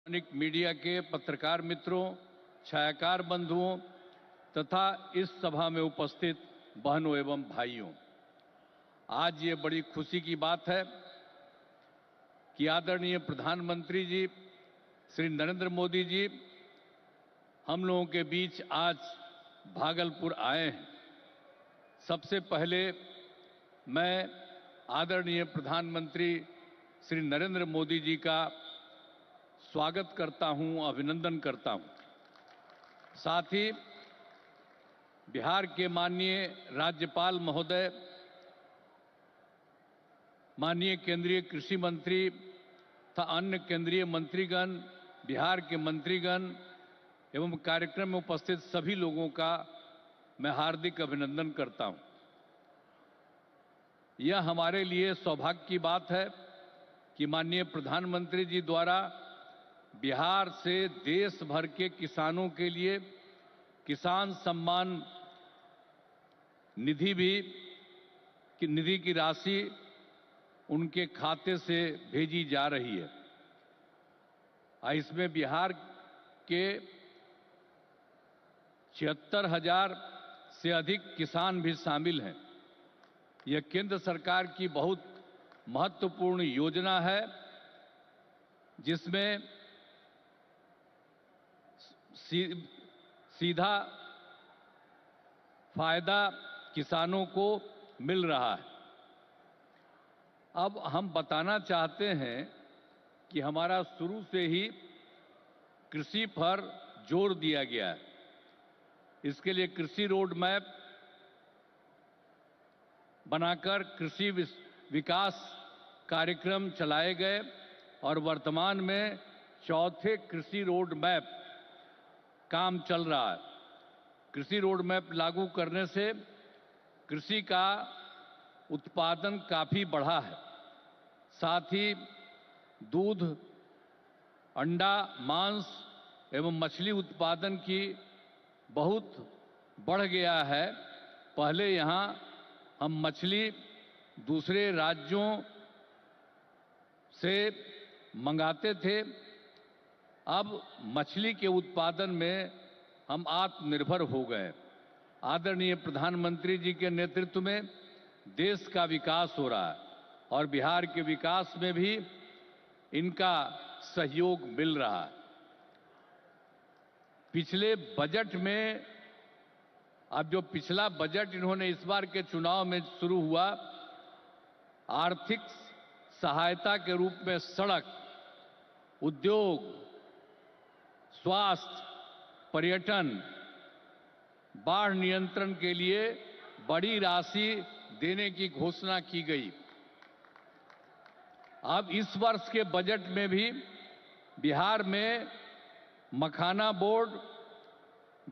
Electronic media के पत्रकार मित्रों, छायाकार बंधुओं तथा इस सभा में उपस्थित बहनों एवं भाइयों, आज ये बड़ी खुशी की बात है कि आदरणीय प्रधानमंत्री जी श्री नरेंद्र मोदी जी हम लोगों के बीच आज भागलपुर आए हैं। सबसे पहले मैं आदरणीय प्रधानमंत्री श्री नरेंद्र मोदी जी का स्वागत करता हूं, अभिनंदन करता हूं। साथ ही बिहार के माननीय राज्यपाल महोदय, माननीय केंद्रीय कृषि मंत्री तथा अन्य केंद्रीय मंत्रीगण, बिहार के मंत्रीगण एवं कार्यक्रम में उपस्थित सभी लोगों का मैं हार्दिक अभिनंदन करता हूं। यह हमारे लिए सौभाग्य की बात है कि माननीय प्रधानमंत्री जी द्वारा बिहार से देश भर के किसानों के लिए किसान सम्मान निधि की राशि उनके खाते से भेजी जा रही है। इसमें बिहार के 76,000 से अधिक किसान भी शामिल हैं। यह केंद्र सरकार की बहुत महत्वपूर्ण योजना है, जिसमें सीधा फायदा किसानों को मिल रहा है। अब हम बताना चाहते हैं कि हमारा शुरू से ही कृषि पर जोर दिया गया है। इसके लिए कृषि रोड मैप बनाकर कृषि विकास कार्यक्रम चलाए गए और वर्तमान में चौथे कृषि रोड मैप काम चल रहा है। कृषि रोड मैप लागू करने से कृषि का उत्पादन काफी बढ़ा है। साथ ही दूध, अंडा, मांस एवं मछली उत्पादन की बहुत बढ़ गया है। पहले यहां हम मछली दूसरे राज्यों से मंगाते थे, अब मछली के उत्पादन में हम आत्मनिर्भर हो गए। आदरणीय प्रधानमंत्री जी के नेतृत्व में देश का विकास हो रहा है और बिहार के विकास में भी इनका सहयोग मिल रहा है। पिछले बजट में, अब जो पिछला बजट इन्होंने इस बार के चुनाव में शुरू हुआ, आर्थिक सहायता के रूप में सड़क, उद्योग, स्वास्थ्य, पर्यटन, बाढ़ नियंत्रण के लिए बड़ी राशि देने की घोषणा की गई। अब इस वर्ष के बजट में भी बिहार में मखाना बोर्ड,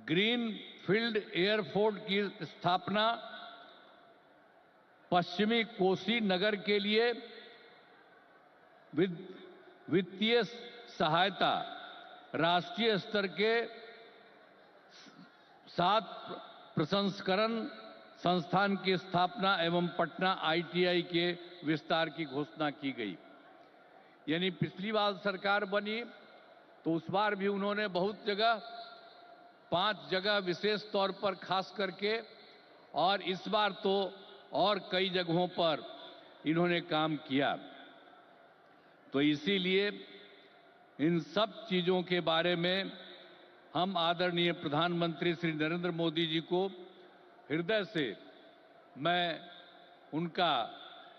ग्रीन फील्ड एयरपोर्ट की स्थापना, पश्चिमी कोसी नगर के लिए वित्तीय सहायता, राष्ट्रीय स्तर के 7 प्रसंस्करण संस्थान की स्थापना एवं पटना ITI के विस्तार की घोषणा की गई। यानी पिछली बार सरकार बनी तो उस बार भी उन्होंने बहुत जगह, 5 जगह विशेष तौर पर खास करके, और इस बार तो और कई जगहों पर इन्होंने काम किया। तो इसीलिए इन सब चीजों के बारे में हम आदरणीय प्रधानमंत्री श्री नरेंद्र मोदी जी को हृदय से मैं उनका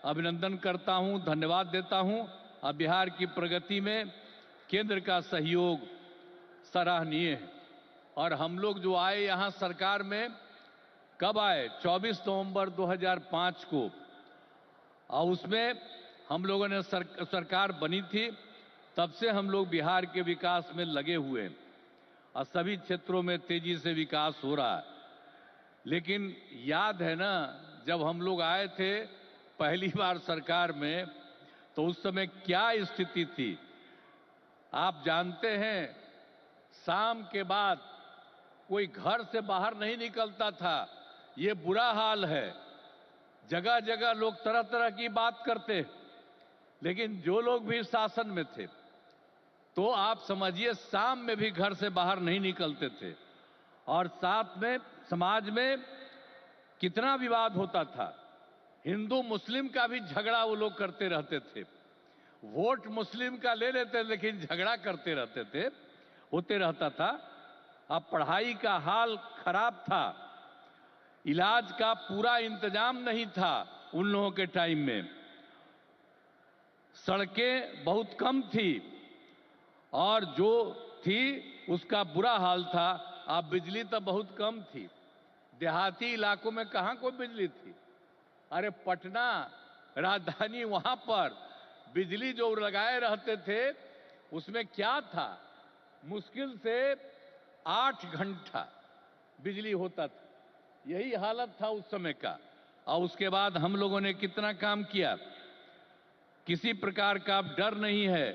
अभिनंदन करता हूं, धन्यवाद देता हूं। और बिहार की प्रगति में केंद्र का सहयोग सराहनीय है। और हम लोग जो आए यहां सरकार में, कब आए? 24 नवंबर 2005 को, और उसमें हम लोगों ने सरकार बनी थी। तब से हम लोग बिहार के विकास में लगे हुए हैं और सभी क्षेत्रों में तेजी से विकास हो रहा है। लेकिन याद है ना, जब हम लोग आए थे पहली बार सरकार में, तो उस समय क्या स्थिति थी आप जानते हैं। शाम के बाद कोई घर से बाहर नहीं निकलता था। ये बुरा हाल है। जगह जगह लोग तरह तरह की बात करते, लेकिन जो लोग भी शासन में थे तो आप समझिए शाम में भी घर से बाहर नहीं निकलते थे। और साथ में समाज में कितना विवाद होता था। हिंदू मुस्लिम का भी झगड़ा वो लोग करते रहते थे। वोट मुस्लिम का ले लेते लेकिन झगड़ा करते रहते थे, होते रहता था। अब पढ़ाई का हाल खराब था, इलाज का पूरा इंतजाम नहीं था उन लोगों के टाइम में, सड़कें बहुत कम थी और जो थी उसका बुरा हाल था। अब बिजली तो बहुत कम थी, देहाती इलाकों में कहां कोई बिजली थी। अरे पटना राजधानी, वहां पर बिजली जो लगाए रहते थे उसमें क्या था, मुश्किल से 8 घंटा बिजली होता था। यही हालत था उस समय का। और उसके बाद हम लोगों ने कितना काम किया, किसी प्रकार का डर नहीं है।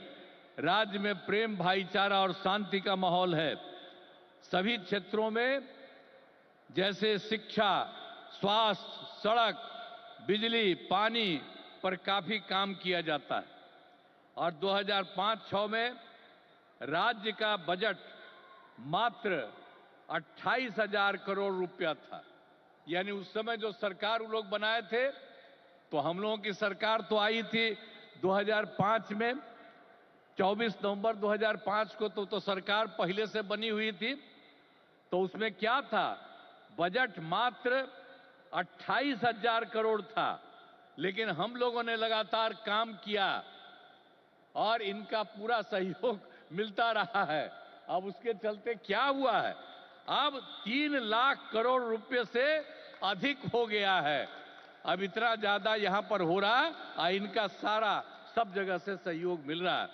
राज्य में प्रेम, भाईचारा और शांति का माहौल है। सभी क्षेत्रों में जैसे शिक्षा, स्वास्थ्य, सड़क, बिजली, पानी पर काफी काम किया जाता है। और 2005-06 में राज्य का बजट मात्र 28,000 करोड़ रुपया था। यानी उस समय जो सरकार वो लोग बनाए थे, तो हम लोगों की सरकार तो आई थी 2005 में, 24 नवंबर 2005 को तो सरकार पहले से बनी हुई थी। तो उसमें क्या था, बजट मात्र 28,000 करोड़ था। लेकिन हम लोगों ने लगातार काम किया और इनका पूरा सहयोग मिलता रहा है। अब उसके चलते क्या हुआ है, अब 3 लाख करोड़ रुपए से अधिक हो गया है। अब इतना ज्यादा यहां पर हो रहा है और इनका सारा सब जगह से सहयोग मिल रहा है।